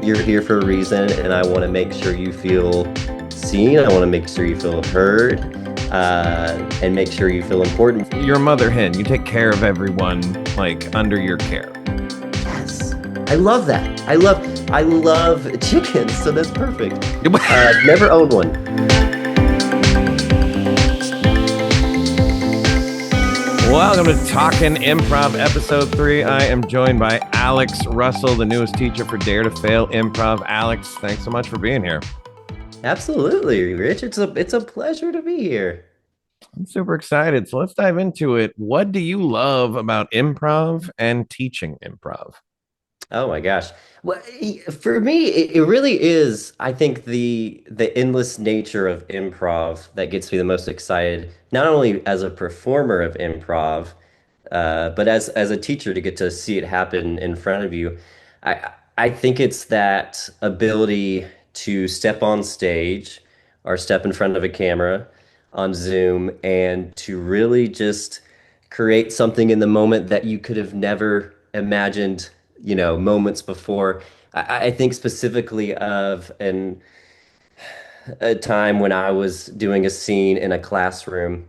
you're here for a reason, and I want to make sure you feel seen. I want to make sure you feel heard, and make sure you feel important. You're a mother hen. You take care of everyone like under your care. Yes, I love that. I love chickens, so that's perfect. Never owned one. Welcome to Talkin' Improv, episode 3. I am joined by Alex Russell, the newest teacher for Dare to Fail Improv. Alex, thanks so much for being here. Absolutely, Rich. It's a pleasure to be here. I'm super excited. So let's dive into it. What do you love about improv and teaching improv? Oh my gosh. Well, for me, it really is, I think, the endless nature of improv that gets me the most excited, not only as a performer of improv, but as a teacher to get to see it happen in front of you. I think it's that ability to step on stage or step in front of a camera on Zoom and to really just create something in the moment that you could have never imagined, moments before. I think specifically of a time when I was doing a scene in a classroom,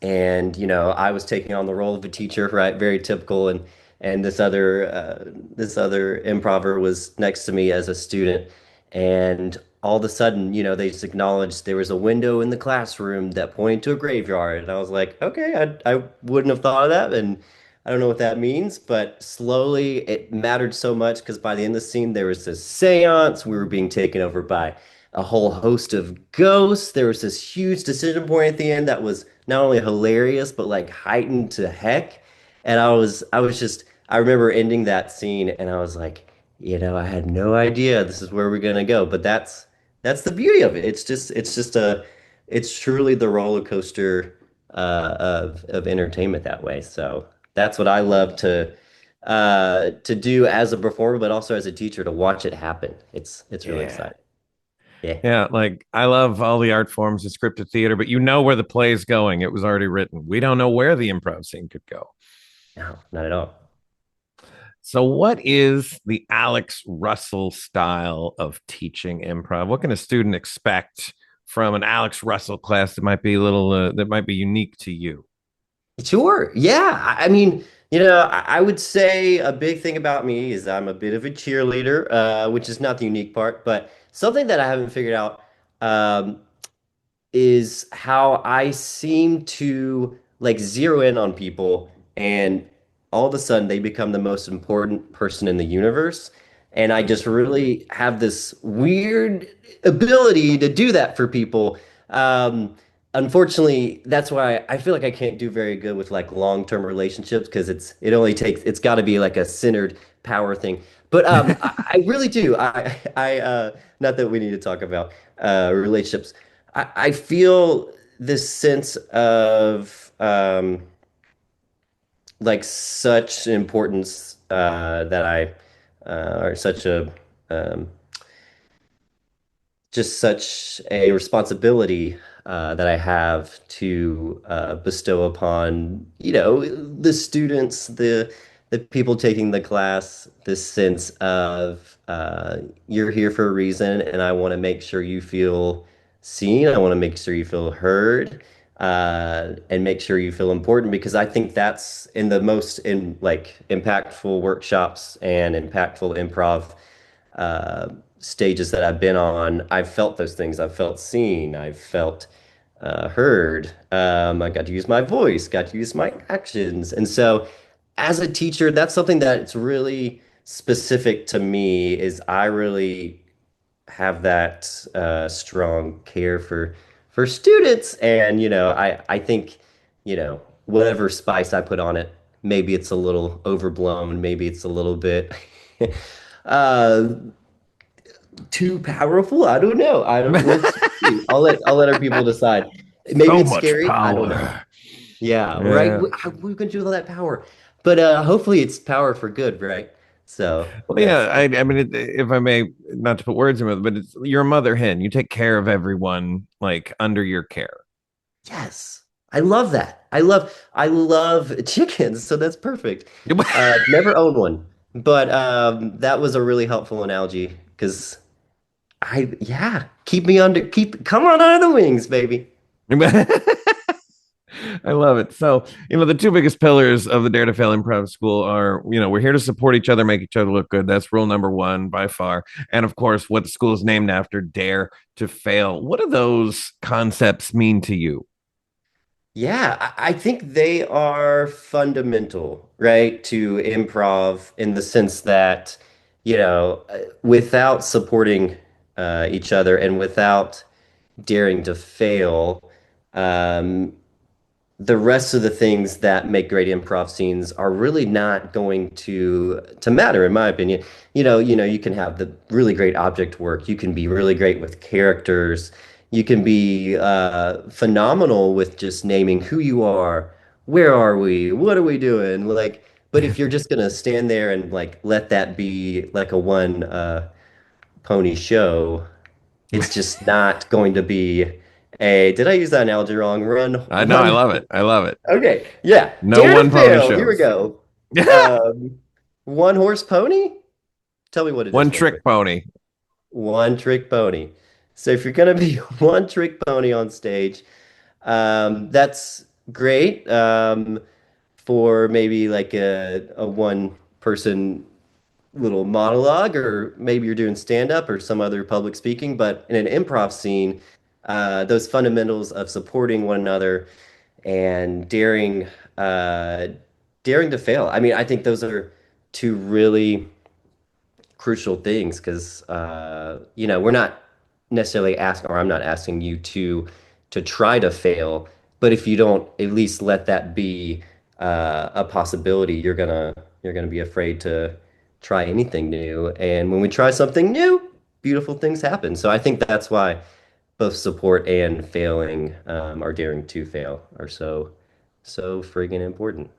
and I was taking on the role of a teacher, right? Very typical, and this other improver was next to me as a student, and all of a sudden, they just acknowledged there was a window in the classroom that pointed to a graveyard, and I was like, okay, I wouldn't have thought of that, and I don't know what that means, but slowly it mattered so much because by the end of the scene, there was this seance. We were being taken over by a whole host of ghosts. There was this huge decision point at the end that was not only hilarious, but like heightened to heck. And I remember ending that scene and I was like, I had no idea this is where we're gonna go. But that's the beauty of it. It's truly the roller coaster of entertainment that way. So that's what I love to do as a performer, but also as a teacher to watch it happen. It's really Yeah. exciting. Yeah. Yeah, like I love all the art forms of scripted theater, but you know where the play's going. It was already written. We don't know where the improv scene could go. No, not at all. So, what is the Alex Russell style of teaching improv? What can a student expect from an Alex Russell class that might be that might be unique to you? Sure. Yeah. I mean, I would say a big thing about me is I'm a bit of a cheerleader, which is not the unique part, but something that I haven't figured out um, is how I seem to like zero in on people and all of a sudden they become the most important person in the universe. And I just really have this weird ability to do that for people. Unfortunately, that's why I feel like I can't do very good with like long-term relationships because it's got to be like a centered power thing. But I really do. Not that we need to talk about relationships. I feel this sense of like such importance that or such a um, just such a responsibility that I have to bestow upon, the students, the people taking the class, this sense of you're here for a reason, and I want to make sure you feel seen. I want to make sure you feel heard, and make sure you feel important because I think that's in the most in like impactful workshops and impactful improv stages that I've been on, I've felt those things. I've felt seen. I've felt heard. I got to use my voice, got to use my actions. And so as a teacher, that's something that's really specific to me is I really have that strong care for students. And, I think, whatever spice I put on it, maybe it's a little overblown, maybe it's a little bit uh too powerful. I don't know. I don't. I'll let our people decide. Maybe So it's much scary. I don't know. power. Yeah, right. Yeah. How we can do with all that power? But hopefully it's power for good, right? So Well, yeah. that's I mean, if I may, not to put words in with, but you're a mother hen. You take care of everyone like under your care. yes. I love that. I love chickens, so that's perfect. Never owned one, but that was a really helpful analogy because yeah, come on under the wings, baby. I love it. So, the two biggest pillars of the Dare to Fail Improv School are, we're here to support each other, make each other look good. That's rule number one by far. And of course, what the school is named after, Dare to Fail. What do those concepts mean to you? Yeah, I think they are fundamental, right, to improv in the sense that, without supporting each other and without daring to fail, um, the rest of the things that make great improv scenes are really not going to matter, in my opinion. You can have the really great object work. You can be really great with characters. You can be phenomenal with just naming who you are. Where are we? What are we doing? Like, but if you're just gonna stand there and like let that be like a one pony show, it's just not going to be a, did I use that analogy wrong? Run, I know, I one. love it. I love it. Okay, yeah. No Dare to one pony fail. Here we shows. go. One horse pony? Tell me what it One is real quick. trick pony. One trick pony. So if you're gonna be one trick pony on stage, that's great. For maybe like a one person little monologue, or maybe you're doing stand up or some other public speaking. But in an improv scene, those fundamentals of supporting one another and uh, daring to fail. I mean, I think those are two really crucial things because we're not necessarily asking, or I'm not asking you to try to fail, but if you don't at least let that be a possibility, you're gonna be afraid to try anything new. And when we try something new, beautiful things happen. So I think that's why both support and failing, or daring to fail, are so friggin' important.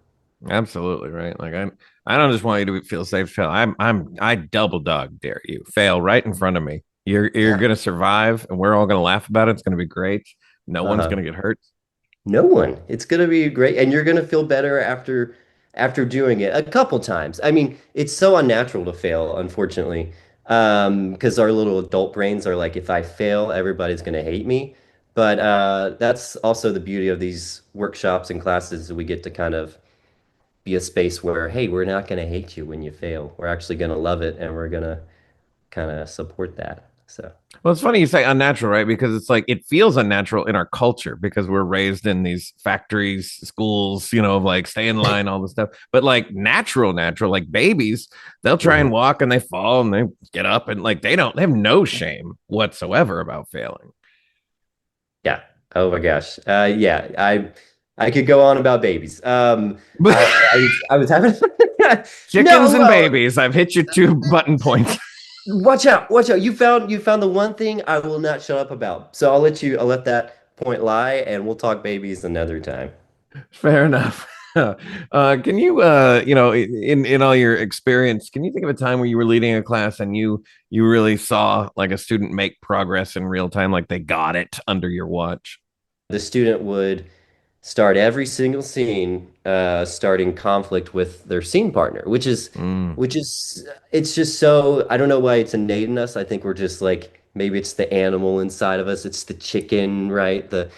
Absolutely right. Like I don't just want you to feel safe. Fail. I double dog dare you. Fail right in front of me. You're Yeah. gonna survive, and we're all gonna laugh about it. It's gonna be great. No one's Uh-huh. gonna get hurt. No one. It's gonna be great, and you're gonna feel better after doing it a couple times. I mean, it's so unnatural to fail, unfortunately, because our little adult brains are like, if I fail, everybody's gonna hate me. But that's also the beauty of these workshops and classes. We get to kind of be a space where, hey, we're not gonna hate you when you fail. We're actually gonna love it, and we're gonna kind of support that. So, Well, it's funny you say unnatural, right? Because it's like it feels unnatural in our culture because we're raised in these factories, schools, of like stay in line, all this stuff. But like natural, like babies, they'll try mhm. and walk and they fall and they get up and like they have no shame whatsoever about failing. Yeah. Oh my gosh. Yeah. I could go on about babies. I was having no. Chickens and Well, babies. I've hit your two button points. watch out. Watch out. You found the one thing I will not shut up about. So I'll let that point lie, and we'll talk babies another time. Fair enough. Can you, in all your experience, can you think of a time where you were leading a class and you really saw like a student make progress in real time, like they got it under your watch? The student would start every single scene starting conflict with their scene partner, Mm. which is it's just so, I don't know why it's innate in us. I think we're just like, maybe it's the animal inside of us. It's the chicken, right? The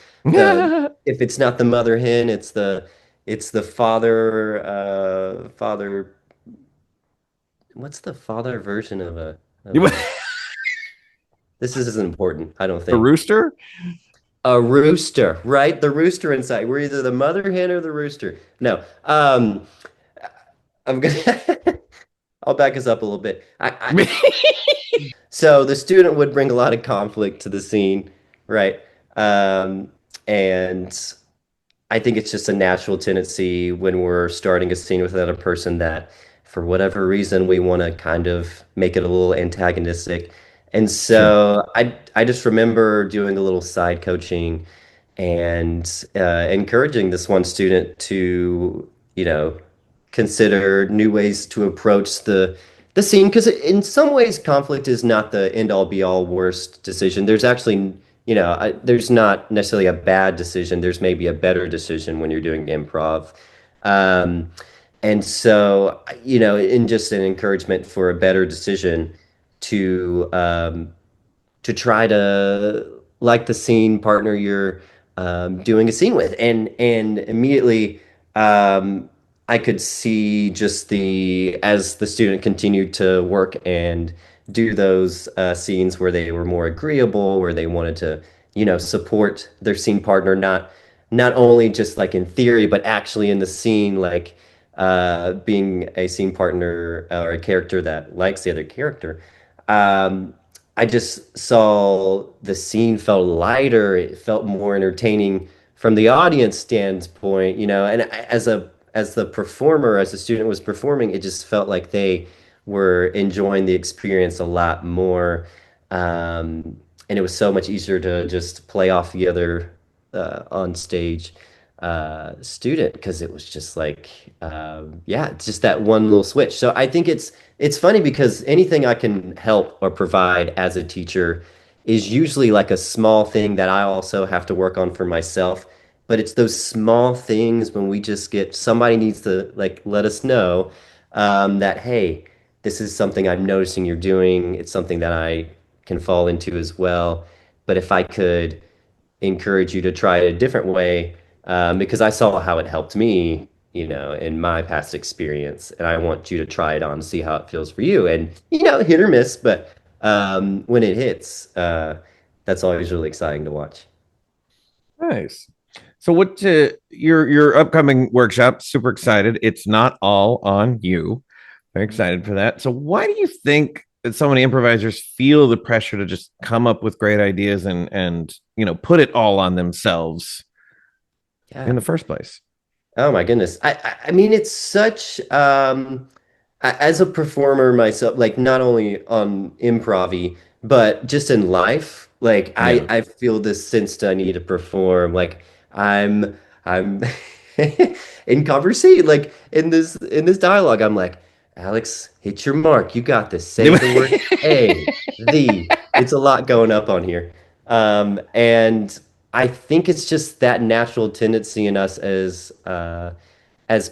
if it's not the mother hen, it's the father. What's the father version of a this isn't important, I don't A think. rooster? A rooster, right? The rooster inside. We're either the mother hen or the rooster. No. I'm gonna I'll back us up a little bit. So the student would bring a lot of conflict to the scene, right? Um, and I think it's just a natural tendency when we're starting a scene with another person that, for whatever reason, we want to kind of make it a little antagonistic. And Sure. so I just remember doing a little side coaching and encouraging this one student to, consider new ways to approach the scene, because in some ways conflict is not the end all be all worst decision. There's actually, there's not necessarily a bad decision. There's maybe a better decision when you're doing improv. Um, and so, in just an encouragement for a better decision, to um, to try to like the scene partner you're doing a scene with, and immediately um, I could see just the as the student continued to work and do those scenes where they were more agreeable, where they wanted to, support their scene partner, not only just like in theory, but actually in the scene, like being a scene partner or a character that likes the other character. Um, I just saw the scene felt lighter. It felt more entertaining from the audience standpoint, and as the performer, as the student was performing, it just felt like they were enjoying the experience a lot more. And it was so much easier to just play off the other on stage student because it was just like yeah, it's just that one little switch. So I think it's funny because anything I can help or provide as a teacher is usually like a small thing that I also have to work on for myself. But it's those small things when we just get somebody needs to like let us know that, hey, this is something I'm noticing you're doing. It's something that I can fall into as well. But if I could encourage you to try it a different way, because I saw how it helped me, in my past experience, and I want you to try it on, see how it feels for you. And, hit or miss, but when it hits, that's always really exciting to watch. Nice. So what your upcoming workshop? Super excited. It's not all on you. Very excited for that. So why do you think that so many improvisers feel the pressure to just come up with great ideas and put it all on themselves in Yeah. the first place? Oh my goodness. I mean, it's such as a performer myself, like not only on improv but just in life, like I Yeah. I feel this sense that I need to perform. Like I'm in conversation, like in this dialogue, I'm like, Alex, hit your mark. You got this. Say the word a, the. It's a lot going up on here. And I think it's just that natural tendency in us as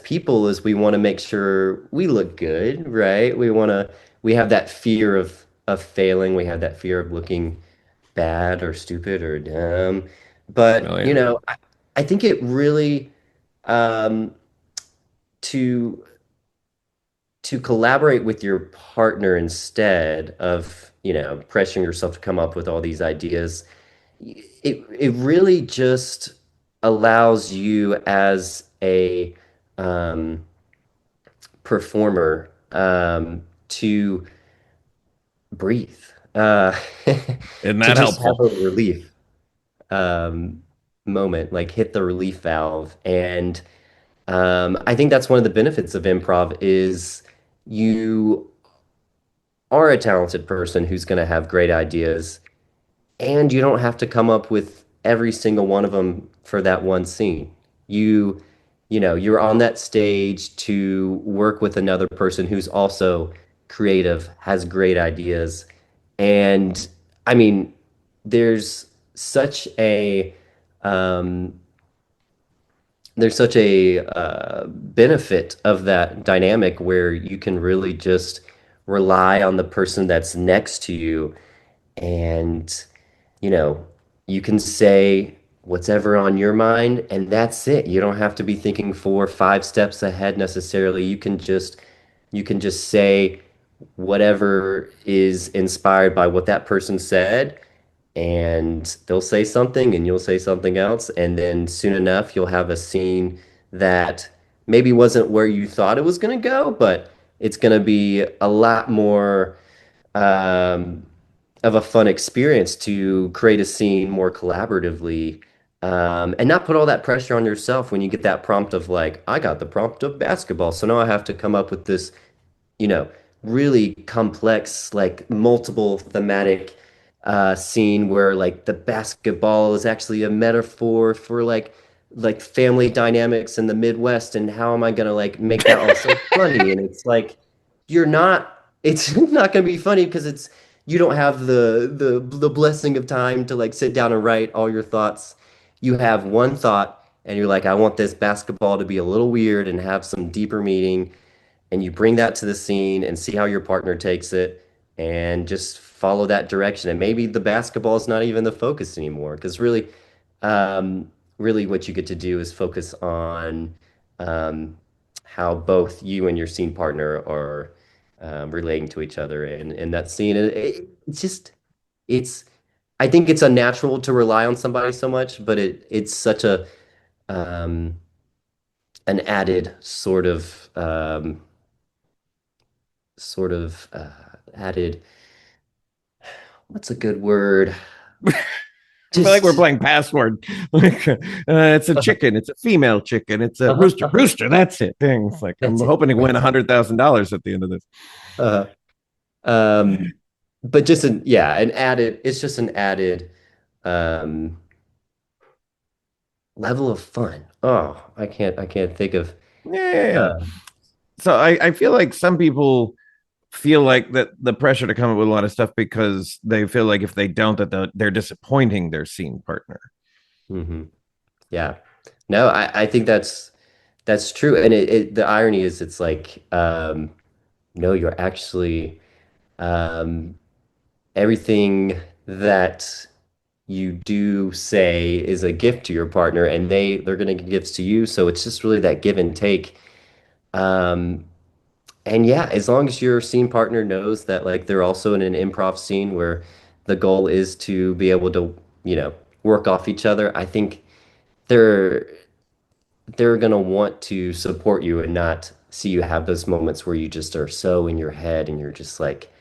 people is we want to make sure we look good, right? We have that fear of failing. We have that fear of looking bad or stupid or dumb. But, Oh yeah. I think it really um to to collaborate with your partner instead of, pressuring yourself to come up with all these ideas, it really just allows you as a um, performer to breathe, Isn't to that just have helpful? a relief um, moment, like hit the relief valve. And I think that's one of the benefits of improv is you are a talented person who's going to have great ideas, and you don't have to come up with every single one of them for that one scene. You, you're on that stage to work with another person who's also creative, has great ideas. And I mean, there's such a um, there's such a benefit of that dynamic where you can really just rely on the person that's next to you, and you know, you can say what's ever on your mind, and that's it. You don't have to be thinking 4 or 5 steps ahead necessarily. You can just say whatever is inspired by what that person said, and they'll say something and you'll say something else, and then soon enough you'll have a scene that maybe wasn't where you thought it was going to go, but it's going to be a lot more um, of a fun experience to create a scene more collaboratively, and not put all that pressure on yourself when you get that prompt of like, I got the prompt of basketball, so now I have to come up with this, you know, really complex, like multiple thematic scene where like the basketball is actually a metaphor for like family dynamics in the Midwest, and how am I gonna like make that all so funny? And it's like you're not, it's not gonna be funny because it's you don't have the blessing of time to like sit down and write all your thoughts. You have one thought and you're like, I want this basketball to be a little weird and have some deeper meaning, and you bring that to the scene and see how your partner takes it. and just follow that direction. And maybe the basketball is not even the focus anymore, because um, really what you get to do is focus on um, how both you and your scene partner are relating to each other in that scene. And it's just, it's, I think it's unnatural to rely on somebody so much, but it's such a, um, an added added, what's a good word? I feel like we're Just playing password. Like, it's a chicken. It's a female chicken. It's a uh-huh, rooster. uh-huh. Rooster. That's it. Thing. It's like I'm That's it. hoping to win Right. $100,000 at the end of this. Uh, um, but just an added, it's just an added um level of fun. Oh, I can't think of Yeah, yeah, yeah. uh So I feel like some people feel like that the pressure to come up with a lot of stuff because they feel like if they don't, that they're disappointing their scene partner. mhm. Yeah. No, I think that's true. And the irony is it's like no, you're actually um everything that you do say is a gift to your partner and they're going to give gifts to you, so it's just really that give and take. um and yeah, as long as your scene partner knows that like they're also in an improv scene where the goal is to be able to, work off each other, I think they're they're going to want to support you and not see you have those moments where you just are so in your head and you're just like,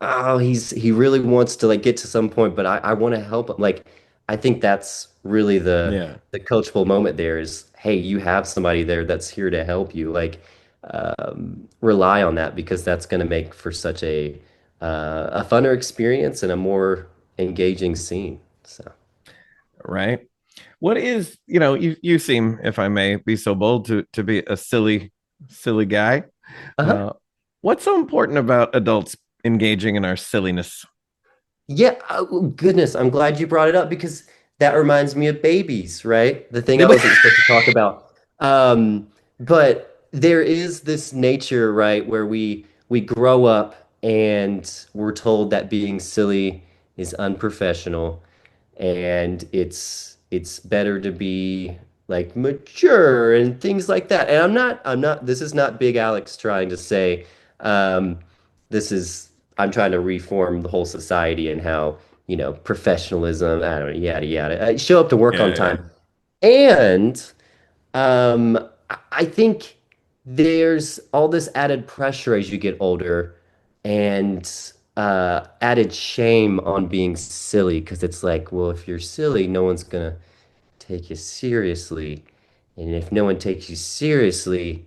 oh, he really wants to like get to some point, but I want to help him. Like, I think that's really Yeah. the coachable moment there is, hey, you have somebody there that's here to help you. Like, rely on that because that's going to make for such a funner experience and a more engaging scene. So, Right. What is, you seem, if I may be so bold, to be a silly guy. uh-huh. Uh, what's so important about adults engaging in our silliness? Yeah, oh, goodness, I'm glad you brought it up because that reminds me of babies, right? The thing I wasn't supposed to talk about. But there is this nature, right, where we grow up and we're told that being silly is unprofessional and it's better to be like mature and things like that. And I'm not this is not Big Alex trying to say um this is I'm trying to reform the whole society and how, professionalism, I don't know, yada yada. Show up to work on Yeah, yeah. time. And I think there's all this added pressure as you get older and added shame on being silly because it's like, well, if you're silly, no one's gonna take you seriously. And if no one takes you seriously,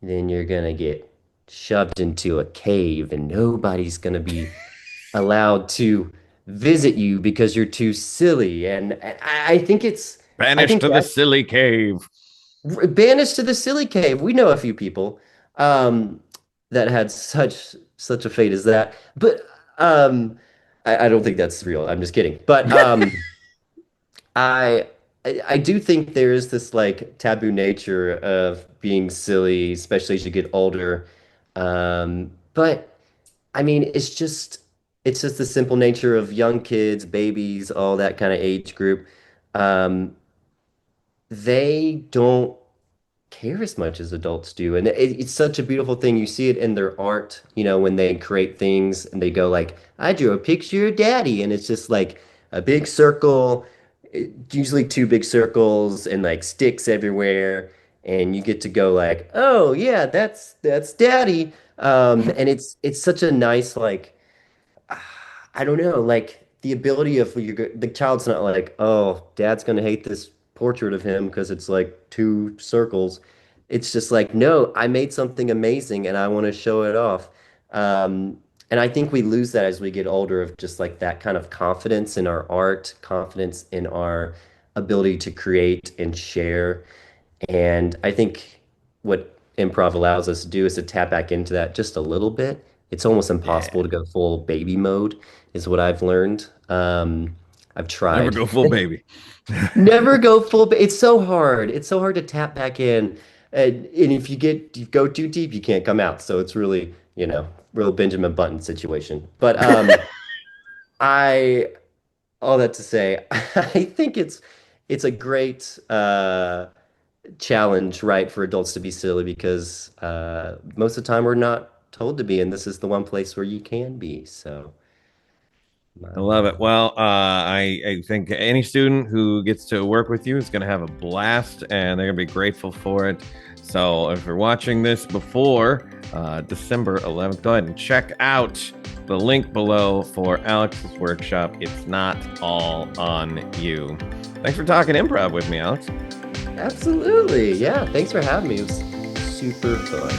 then you're gonna get shoved into a cave and nobody's gonna be allowed to visit you because you're too silly. And I think I Banished think to the that silly cave. banished to the silly cave. We know a few people um, that had such a fate as that, but I don't think that's real. I'm just kidding. But I I do think there is this like taboo nature of being silly, especially as you get older. But I mean, it's just the simple nature of young kids, babies, all that kind of age group. Um, they don't care as much as adults do. And it's such a beautiful thing. You see it in their art, when they create things and they go like, I drew a picture of daddy. And it's just like a big circle, usually two big circles and like sticks everywhere. And you get to go like, oh yeah, that's daddy. And it's such a nice like I don't know, like the ability of the child's not like, oh, dad's gonna hate this portrait of him because it's like two circles. It's just like, no, I made something amazing and I want to show it off. Um, and I think we lose that as we get older of just like that kind of confidence in our art, confidence in our ability to create and share. And I think what improv allows us to do is to tap back into that just a little bit. It's almost impossible Yeah. to go full baby mode, is what I've learned. I've Never tried. go full baby. Never go full. It's so hard. It's so hard to tap back in, and if you go too deep, you can't come out. So it's really, real Benjamin Button situation. But I all that to say, I think it's a great challenge, right, for adults to be silly because most of the time we're not told to be, and this is the one place where you can be. So, I my, love it. my. Well, I think any student who gets to work with you is going to have a blast and they're going to be grateful for it. So if you're watching this before December 11th, go ahead and check out the link below for Alex's workshop. It's not all on you. Thanks for talking improv with me, Alex. Absolutely. Yeah. Thanks for having me. It was super fun.